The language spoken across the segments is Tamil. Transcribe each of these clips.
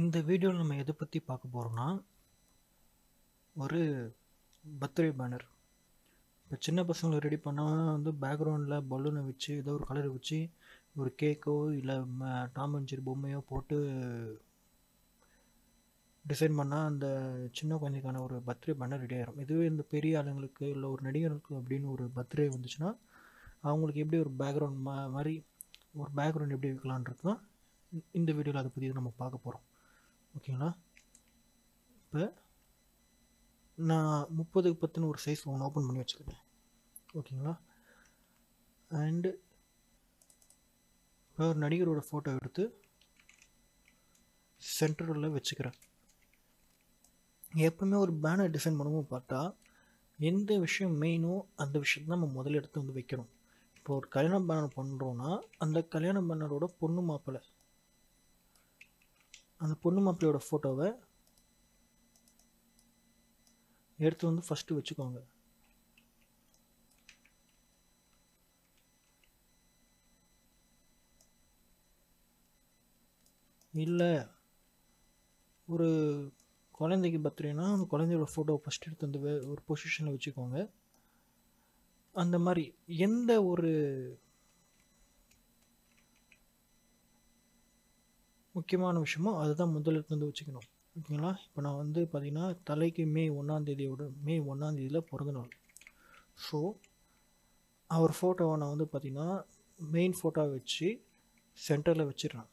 இந்த வீடியோவில் நம்ம எதை பற்றி பார்க்க போகிறோம்னா ஒரு பர்த்டே பேனர். இப்போ சின்ன பசங்களை ரெடி பண்ணால் வந்து பேக்ரவுண்டில் பலூனை வச்சு ஏதோ ஒரு கலரை வச்சு ஒரு கேக்கோ இல்லை டாம் அண்ட் ஜெர்ரி பொம்மையோ போட்டு டிசைன் பண்ணால் அந்த சின்ன குழந்தைக்கான ஒரு பர்த்டே பேனர் ரெடி ஆகிடும். இதுவே இந்த பெரிய ஆளுங்களுக்கு இல்லை ஒரு நடிகர்களுக்கு அப்படின்னு ஒரு பர்த்டே வந்துச்சுன்னா அவங்களுக்கு எப்படி ஒரு பேக்ரவுண்ட் மாதிரி ஒரு பேக்ரவுண்ட் எப்படி வைக்கலான்றது தான் இந்த வீடியோவில் அதை பற்றி நம்ம பார்க்க போகிறோம். ஓகேங்களா? இப்போ நான் 30x10 ஒரு சைஸ் ஒன்று ஓப்பன் பண்ணி வச்சுருக்கேன். ஓகேங்களா? அண்டு இப்போ ஒரு நடிகரோட ஃபோட்டோ எடுத்து சென்டரில் வச்சுக்கிறேன். எப்பவுமே ஒரு பேனர் டிசைன் பண்ணுவோம் பார்த்தா எந்த விஷயம் மெயினோ அந்த விஷயத்தை நம்ம முதல்ல எடுத்து வந்து வைக்கணும். இப்போ ஒரு கல்யாண பேனர் பண்ணுறோன்னா அந்த கல்யாண பேனரோட பொண்ணு மாப்பிள்ளை, அந்த பொண்ணு மாப்பிள்ளையோட ஃபோட்டோவை எடுத்து வந்து ஃபஸ்ட்டு வச்சுக்கோங்க. இல்லை ஒரு குழந்தைக்கு பர்த்டேனா அந்த குழந்தையோட ஃபோட்டோவை ஃபஸ்ட்டு எடுத்து வந்து ஒரு பொசிஷனில் வச்சுக்கோங்க. அந்த மாதிரி எந்த ஒரு முக்கியமான விஷயமோ அதுதான் முதல்ல எடுத்து வந்து வச்சுக்கணும். ஓகேங்களா? இப்போ நான் வந்து பார்த்திங்கன்னா தலைக்கு மே 1 பிறந்த நாள். ஸோ அவர் ஃபோட்டோவை நான் வந்து பார்த்திங்கன்னா மெயின் ஃபோட்டோவை வச்சு சென்டரில் வச்சிடுறேன்.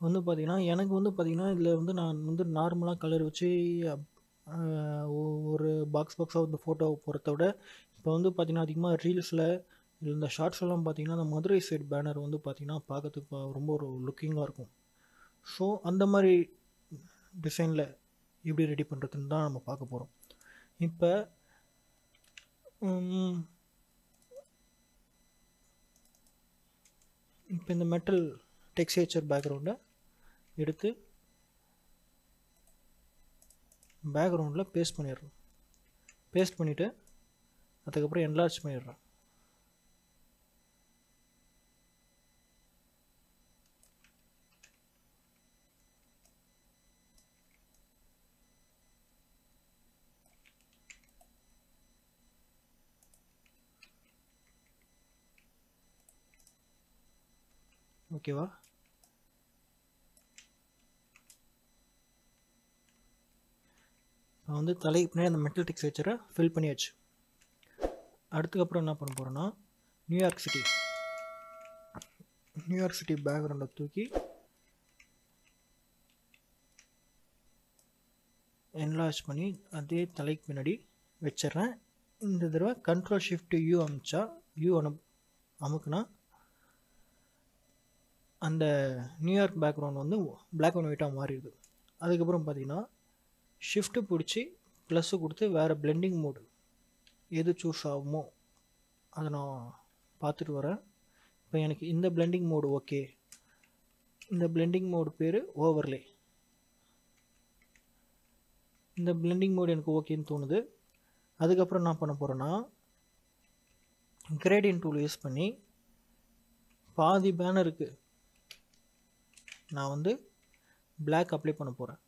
வந்து பார்த்திங்கன்னா எனக்கு வந்து பார்த்திங்கன்னா இதில் வந்து நான் வந்து நார்மலாக கலர் வச்சு ஒரு பாக்ஸாக வந்து ஃபோட்டோவை பொறுத்த விட இப்போ வந்து பார்த்திங்கன்னா அதிகமாக ரீல்ஸில் இல்லை இந்த ஷார்ட்ஸ்லாம் பார்த்திங்கன்னா அந்த மதுரை சைடு பேனர் வந்து பார்த்திங்கன்னா பார்க்கறதுக்கு ரொம்ப ஒரு லுக்கிங்காக இருக்கும். ஸோ அந்த மாதிரி டிசைனில் எப்படி ரெடி பண்ணுறதுன்னு தான் நம்ம பார்க்க போகிறோம். இப்போ இந்த மெட்டல் டெக்ஸ்சர் பேக்ரவுண்டை எடுத்து பேக்ரவுண்டில் பேஸ்ட் பண்ணிடுறோம். பேஸ்ட் பண்ணிவிட்டு அதுக்கப்புறம் என்லார்ஜ் பண்ணிடுறோம். ஓகேவா? நான் வந்து தலைக்கு பின்னாடி அந்த மெட்டல் டெக்ஸ்சரை ஃபில் பண்ணியாச்சு. அடுத்துக்கப்புறம் என்ன பண்ண போகிறோன்னா நியூயார்க் சிட்டி பேக்ரவுண்டை தூக்கி என்லார்ஜ் பண்ணி அதே தலைக்கு பின்னாடி வச்சிட்றேன். இந்த தடவை Ctrl+Shift+U அமுக்குனா அந்த நியூயார்க் பேக்ரவுண்ட் வந்து பிளாக் அண்ட் ஒயிட்டாக மாறிடுது. அதுக்கப்புறம் பார்த்திங்கன்னா ஷிஃப்ட்டு பிடிச்சி ப்ளஸ்ஸு கொடுத்து வேறு பிளெண்டிங் மோடு எது சூஸ் ஆகுமோ அதை நான் பார்த்துட்டு வரேன். இப்போ எனக்கு இந்த பிளெண்டிங் மோடு ஓகே. இந்த பிளெண்டிங் மோடு பேர் ஓவர்லே. இந்த பிளெண்டிங் மோடு எனக்கு ஓகேன்னு தோணுது. அதுக்கப்புறம் என்ன பண்ண போகிறேன்னா கிரேடியன்ட் டூல் யூஸ் பண்ணி பாதி பேனருக்கு நான் வந்து பிளாக் அப்ளை பண்ண போகிறேன்.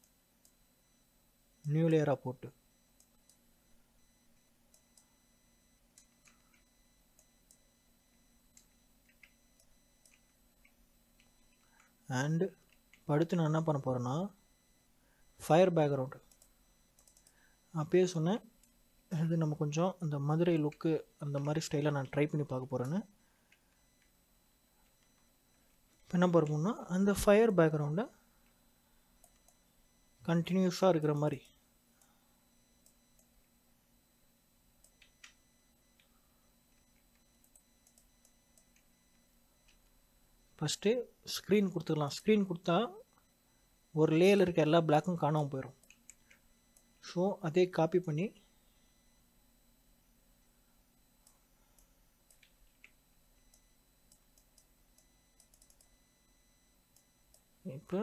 நியூ லேயராக போட்டு அண்டு அடுத்து நான் என்ன பண்ண போகிறேன்னா ஃபயர் பேக்ரவுண்டு அப்பயே சொன்னேன் இது நம்ம கொஞ்சம் அந்த மதுரை லுக்கு அந்த மாதிரி ஸ்டைலாக நான் ட்ரை பண்ணி பார்க்க போகிறேன்னு. இப்போ என்ன பண்ணுறோம்னா அந்த ஃபயர் பேக்ரவுண்டை கண்டினியூஸாக இருக்கிற மாதிரி ஃபஸ்ட்டு ஸ்க்ரீன் கொடுத்துக்கலாம். ஸ்க்ரீன் கொடுத்தா ஒரு லேயரில் இருக்க எல்லா பிளாக்கும் காணாமல் போயிடும். ஸோ அதே காப்பி பண்ணி இப்போ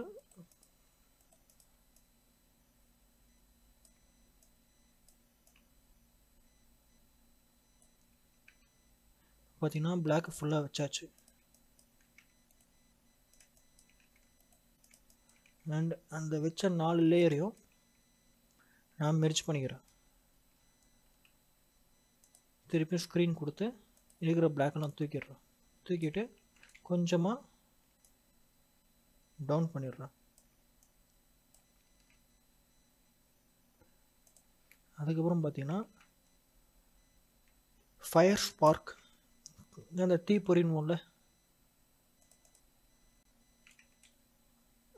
பார்த்தீங்கன்னா பிளாக் ஃபுல்லாக வச்சாச்சு. அண்ட் அந்த வச்ச 4 லேயரையும் நான் மெர்ஜ் பண்ணிக்கிறேன். திருப்பி ஸ்க்ரீன் கொடுத்து இருக்கிற பிளாக்கெல்லாம் தூக்கிடுறேன். தூக்கிட்டு கொஞ்சமாக டவுன் பண்ணிடுறேன். அதுக்கப்புறம் பார்த்தீங்கன்னா ஃபயர் ஸ்பார்க், அந்த தீ பொறினும்ல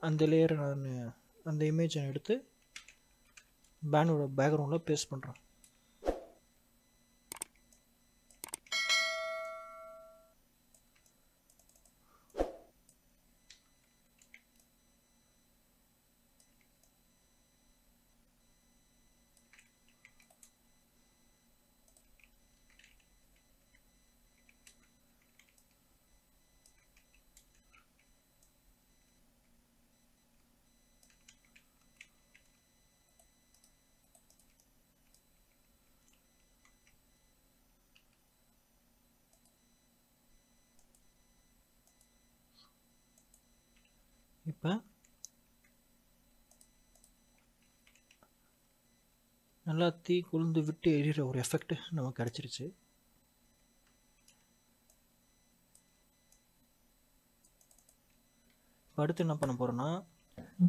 அந்த லேயரை நான் அந்த இமேஜை எடுத்து பேனோட பேக்ரவுண்டில் பேஸ்ட் பண்ணுறேன். இப்போ நல்லா தீ கொழுந்து விட்டு எரிகிற ஒரு எஃபெக்ட் நமக்கு கிடச்சிருச்சு. இப்போ அடுத்து என்ன பண்ண போகிறோன்னா,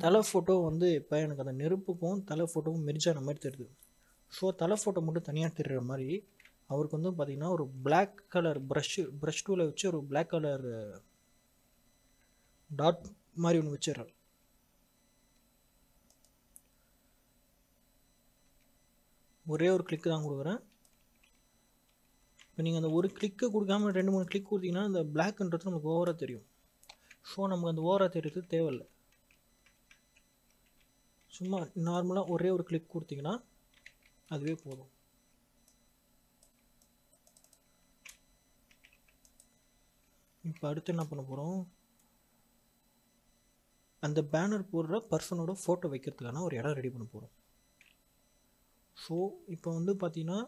தலை ஃபோட்டோ வந்து இப்போ எனக்கு அந்த நெருப்புக்கும் தலை ஃபோட்டோவும் மெரிஜான மாதிரி தெரியுது. ஸோ தலை ஃபோட்டோ மட்டும் தனியாக தெரிகிற மாதிரி அவருக்கு வந்து பார்த்திங்கன்னா ஒரு பிளாக் கலர் ப்ரஷ் டூவில் வச்சு ஒரு பிளாக் கலர் டாட் மாதிரி ஒன்று வச்சிடறேன். ஒரே ஒரு கிளிக்கு தான் கொடுக்குறேன். இப்போ நீங்கள் அந்த ஒரு கிளிக்கை கொடுக்காம 2-3 கிளிக் கொடுத்தீங்கன்னா அந்த பிளாக்ன்றது நமக்கு ஓவராக தெரியும். ஸோ நமக்கு அந்த ஓவராக தெரியறது தேவையில்லை. சும்மா நார்மலாக ஒரே ஒரு கிளிக் கொடுத்தீங்கன்னா அதுவே போதும். இப்போ அடுத்து என்ன பண்ண போகிறோம், அந்த பேனர் போடுற பர்சனோட ஃபோட்டோ வைக்கிறதுக்கான ஒரு இடம் ரெடி பண்ண போகிறோம். ஸோ இப்போ வந்து பார்த்தீங்கன்னா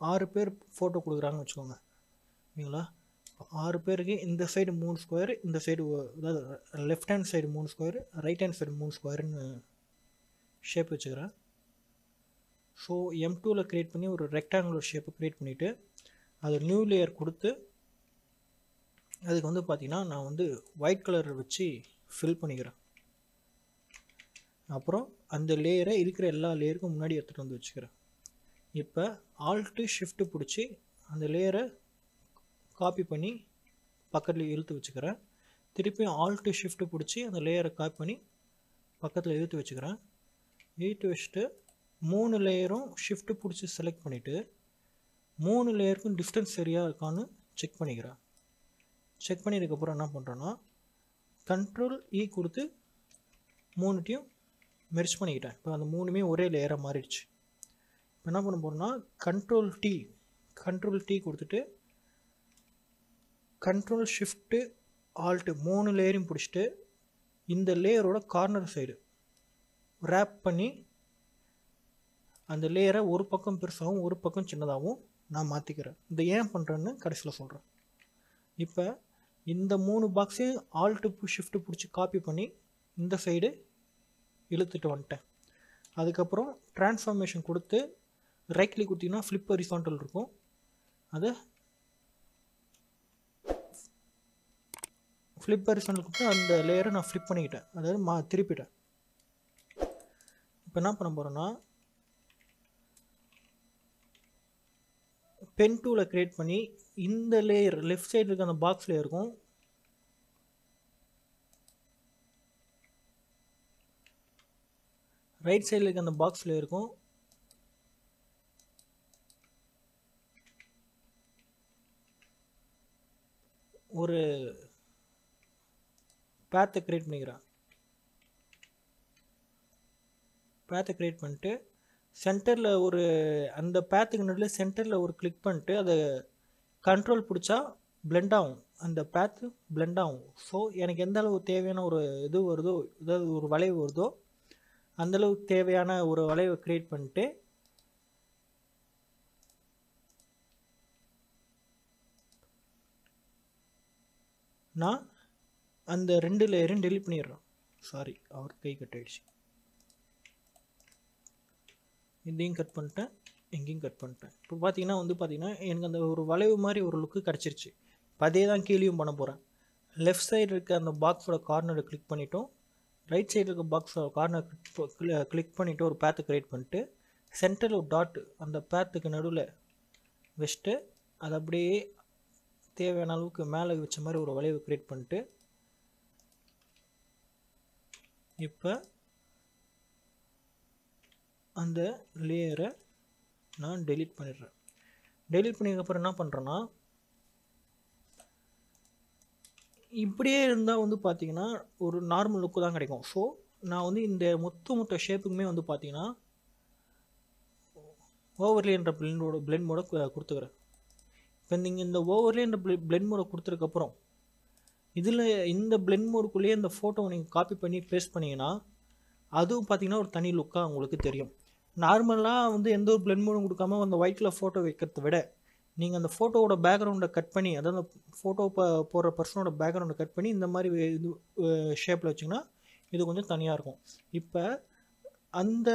6 பேர் ஃபோட்டோ கொடுக்குறாங்கன்னு வச்சுக்கோங்க. ஓகேங்களா? 6 பேருக்கு இந்த சைடு 3 ஸ்கொயர், இந்த சைடு அதாவது left hand side 3 square, right hand side 3 ஸ்கொயர்னு ஷேப் வச்சுக்கிறேன். ஸோ M2ல் க்ரியேட் பண்ணி ஒரு ரெக்டாங்குலர் ஷேப்பை க்ரியேட் பண்ணிவிட்டு அது நியூ லேயர் கொடுத்து அதுக்கு வந்து பார்த்திங்கன்னா நான் வந்து ஒயிட் கலர் வச்சு ஃபில் பண்ணிக்கிறேன். அப்புறம் அந்த லேயரை இருக்கிற எல்லா லேயருக்கும் முன்னாடி எடுத்துகிட்டு வந்து வச்சுக்கிறேன். இப்போ ஆல்ட்டு ஷிஃப்ட்டு பிடிச்சி அந்த லேயரை காப்பி பண்ணி பக்கத்தில் இழுத்து வச்சுக்கிறேன். திருப்பி ஆல்ட்டு ஷிஃப்ட்டு பிடிச்சி அந்த லேயரை காப்பி பண்ணி பக்கத்தில் இழுத்து வச்சுக்கிறேன். இழுத்து வச்சுட்டு 3 லேயரும் ஷிஃப்ட்டு பிடிச்சி செலக்ட் பண்ணிவிட்டு 3 லேயருக்கும் டிஸ்டன்ஸ் சரியாக இருக்கான்னு செக் பண்ணிக்கிறேன். செக் பண்ணியதுக்கப்புறம் என்ன பண்ணுறேன்னா கண்ட்ரோல் E கொடுத்து 3த்தையும் மெர்ஜ் பண்ணிக்கிட்டேன். இப்போ அந்த 3மே ஒரே லேயராக மாறிடுச்சு. இப்போ என்ன பண்ண போகிறோன்னா கண்ட்ரோல் T கொடுத்துட்டு கண்ட்ரோல் ஷிஃப்ட்டு ஆல்ட்டு 3 லேயரையும் பிடிச்சிட்டு இந்த லேயரோட கார்னர் சைடு ரேப் பண்ணி அந்த லேயரை ஒரு பக்கம் பெருசாகவும் ஒரு பக்கம் சின்னதாகவும் நான் மாற்றிக்கிறேன். இதை ஏன் பண்ணுறேன்னு கடைசியில் சொல்கிறேன். இப்போ இந்த 3 பாக்ஸையும் ஆல்ட்டு ஷிஃப்ட்டு பிடிச்சி காப்பி பண்ணி இந்த சைடு இழுத்துட்டு வந்துட்டேன். அதுக்கப்புறம் ட்ரான்ஸ்ஃபார்மேஷன் கொடுத்து ரைட் கிளிக் கொடுத்தீங்கன்னா ஃப்ளிப் ஹரிசாண்டல் இருக்கும். அதை ஃப்ளிப் ஹரிசாண்டல் கொடுத்து அந்த லேயரை நான் ஃப்ளிப் பண்ணிக்கிட்டேன், அதாவது திருப்பிட்டேன். இப்போ என்ன பண்ண போகிறேன்னா பென் டூவில் க்ரியேட் பண்ணி இந்த லேயர் லெஃப்ட் சைடு இருக்க அந்த பாக்ஸில் இருக்கும் ரைட் சைடில் இருக்க அந்த பாக்ஸில் இருக்கும் ஒரு பேத்தை க்ரியேட் பண்ணிக்கிறேன். பேத்தை க்ரியேட் பண்ணிட்டு சென்டரில் ஒரு அந்த பேத்துக்கு நடுவில் சென்டரில் ஒரு கிளிக் பண்ணிட்டு அதை கண்ட்ரோல் பிடிச்சா பிளெண்ட் ஆகும், அந்த பேத்து பிளெண்ட் ஆகும். ஸோ எனக்கு எந்த அளவு தேவையான ஒரு இது வருதோ, ஏதாவது ஒரு வளைவு வருதோ அந்தளவுக்கு தேவையான ஒரு வளைவை க்ரியேட் பண்ணிட்டு நான் அந்த 2 லேயரையும் டெலீட் பண்ணிடுறேன். சாரி, அவர் கை கட் ஆகிடுச்சு. இதையும் கட் பண்ணிட்டேன், எங்கேயும் கட் பண்ணிட்டேன். இப்போ பார்த்தீங்கன்னா எனக்கு அந்த ஒரு வளைவு மாதிரி ஒரு லுக்கு கிடச்சிருச்சு. இப்போ அதே தான் கீழேயும் பண்ண போகிறேன். லெஃப்ட் சைடு இருக்க அந்த பாக்ஸோட கார்னரை கிளிக் பண்ணிட்டோம், ரைட் சைடு இருக்க பாக்ஸோட கார்னர் கிளிக் பண்ணிவிட்டு ஒரு பேத்தை க்ரியேட் பண்ணிட்டு சென்டரில் ஒரு டாட் அந்த பேத்துக்கு நடுவில் வச்சுட்டு அதை அப்படியே தேவையான அளவுக்கு மேலே வச்ச மாதிரி ஒரு வளைவு க்ரியேட் பண்ணிட்டு இப்போ அந்த லேயரை நான் டெலீட் பண்ணிடுறேன். டெலீட் பண்ணதுக்கப்புறம் என்ன பண்ணுறேன்னா, இப்படியே இருந்தால் பார்த்தீங்கன்னா ஒரு நார்மல் லுக்கு தான் கிடைக்கும். ஸோ நான் இந்த மொத்த ஷேப்புக்குமே பார்த்தீங்கன்னா ஓவர்லேன்ற பிளெண்ட் மோட கொடுத்துக்கிறேன். இப்போ நீங்கள் இந்த ஓவர்லேன்ற பிளெண்ட் மோட கொடுத்ததுக்கப்புறம் இதில் இந்த பிளெண்ட் மோடுக்குள்ளேயே இந்த ஃபோட்டோவை நீங்கள் காப்பி பண்ணி பேஸ்ட் பண்ணிங்கன்னா அதுவும் பார்த்தீங்கன்னா ஒரு தனி லுக்காக உங்களுக்கு தெரியும். நார்மலாக எந்த ஒரு பிளெண்ட் மோடும் கொடுக்காம அந்த ஒயிட் கலர் ஃபோட்டோ வைக்கிறத விட நீங்கள் அந்த ஃபோட்டோவோட பேக்ரவுண்டை கட் பண்ணி, அதாவது அந்த ஃபோட்டோ போடுற பர்சனோட பேக்ரவுண்டை கட் பண்ணி இந்த மாதிரி இது ஷேப்பில் வச்சிங்கன்னா இது கொஞ்சம் தனியாக இருக்கும். இப்போ அந்த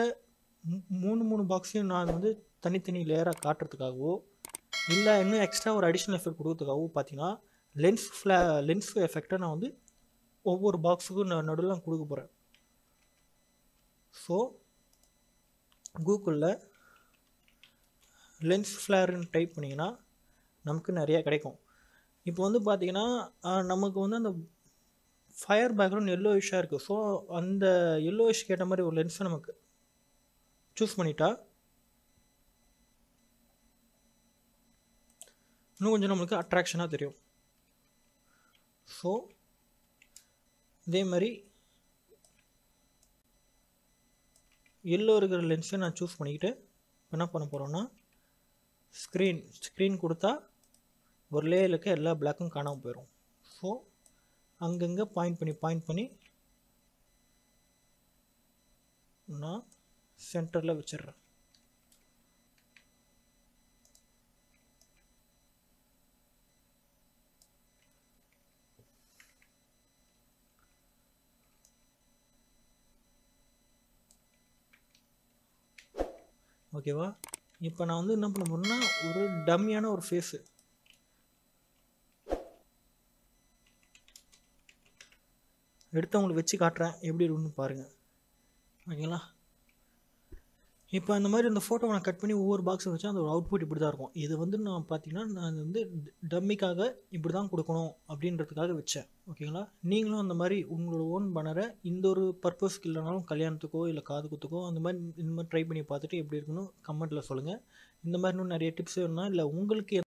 மூணு பாக்ஸையும் நான் தனித்தனி லேயராக காட்டுறதுக்காகவோ இல்லை இன்னும் எக்ஸ்ட்ரா ஒரு அடிஷ்னல் எஃபெக்ட் கொடுக்கறதுக்காகவோ பார்த்தீங்கன்னா லென்ஸ் எஃபெக்டை நான் ஒவ்வொரு பாக்ஸுக்கும் நான் நடுவில் கொடுக்க போகிறேன். ஸோ கூகுளில் லென்ஸ் ஃப்ளேர்னு டைப் பண்ணிங்கன்னா நமக்கு நிறையா கிடைக்கும். இப்போ பார்த்தீங்கன்னா நமக்கு அந்த ஃபயர் பேக்ரவுண்ட் எல்லோயிஷாக இருக்குது. ஸோ அந்த எல்லோயிஷ்க்கு ஏற்ற மாதிரி ஒரு லென்ஸை நமக்கு சூஸ் பண்ணிட்டா இன்னும் கொஞ்சம் நம்மளுக்கு அட்ராக்ஷனாக தெரியும். ஸோ இதே மாதிரி எல்லோ இருக்கிற லென்ஸை நான் சூஸ் பண்ணிக்கிட்டு என்ன பண்ண போகிறோன்னா ஸ்க்ரீன் கொடுத்தா ஒரு லேயருக்கு எல்லா பிளாக்கும் காணாமல் போயிடும். ஸோ அங்கங்கே பாயிண்ட் பண்ணி நான் சென்டரில் வச்சிடுறேன். ஓகேவா? இப்போ நான் என்ன பண்ண போகிறேன்னா ஒரு டம்மியான ஒரு ஃபேஸு எடுத்து உங்களுக்கு வச்சு காட்டுறேன், எப்படி இருக்குன்னு பாருங்கள். ஓகேங்களா? இப்போ அந்த மாதிரி அந்த ஃபோட்டோவை நான் கட் பண்ணி ஒவ்வொரு பாக்ஸை வச்சா அந்த ஒரு அவுட்புட் இப்படி தான் இருக்கும். இது நான் பார்த்தீங்கன்னா நான் டம்மிக்காக இப்படி தான் கொடுக்கணும் அப்படின்றதுக்காக வச்சேன். ஓகேங்களா? நீங்களும் அந்த மாதிரி உங்களோட ஓன் பண்ணற இந்த ஒரு பர்பஸ்க்கு இல்லைனாலும் கல்யாணத்துக்கோ இல்லை காது குத்துக்கோ இந்த மாதிரி ட்ரை பண்ணி பார்த்துட்டு எப்படி இருக்குன்னு கமெண்ட்டில் சொல்லுங்கள். இந்த மாதிரி இன்னும் நிறைய டிப்ஸ் வேணும்னா இல்லை உங்களுக்கு